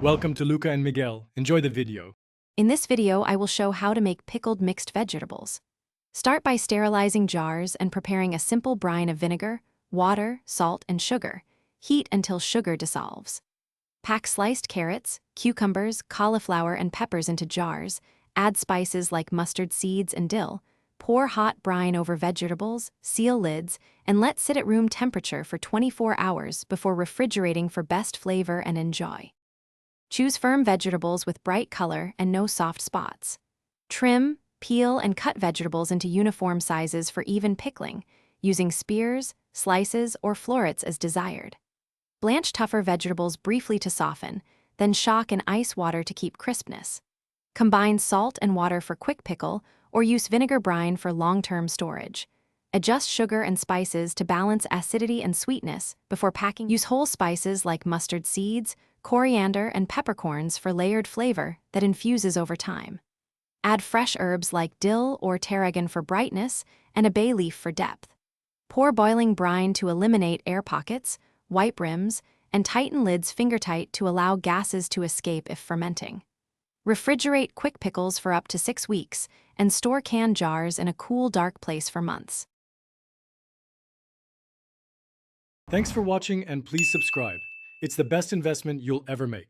Welcome to Luca and Miguel. Enjoy the video. In this video, I will show how to make pickled mixed vegetables. Start by sterilizing jars and preparing a simple brine of vinegar, water, salt, and sugar. Heat until sugar dissolves. Pack sliced carrots, cucumbers, cauliflower, and peppers into jars. Add spices like mustard seeds and dill. Pour hot brine over vegetables, seal lids, and let sit at room temperature for 24 hours before refrigerating for best flavor and enjoy. Choose firm vegetables with bright color and no soft spots. Trim, peel, and cut vegetables into uniform sizes for even pickling, using spears, slices, or florets as desired. Blanch tougher vegetables briefly to soften, then shock in ice water to keep crispness. Combine salt and water for quick pickle, or use vinegar brine for long-term storage. Adjust sugar and spices to balance acidity and sweetness before packing. Use whole spices like mustard seeds, coriander, and peppercorns for layered flavor that infuses over time. Add fresh herbs like dill or tarragon for brightness and a bay leaf for depth. Pour boiling brine to eliminate air pockets, wipe rims, and tighten lids finger-tight to allow gases to escape if fermenting. Refrigerate quick pickles for up to 6 weeks and store canned jars in a cool, dark place for months. Thanks for watching and please subscribe. It's the best investment you'll ever make.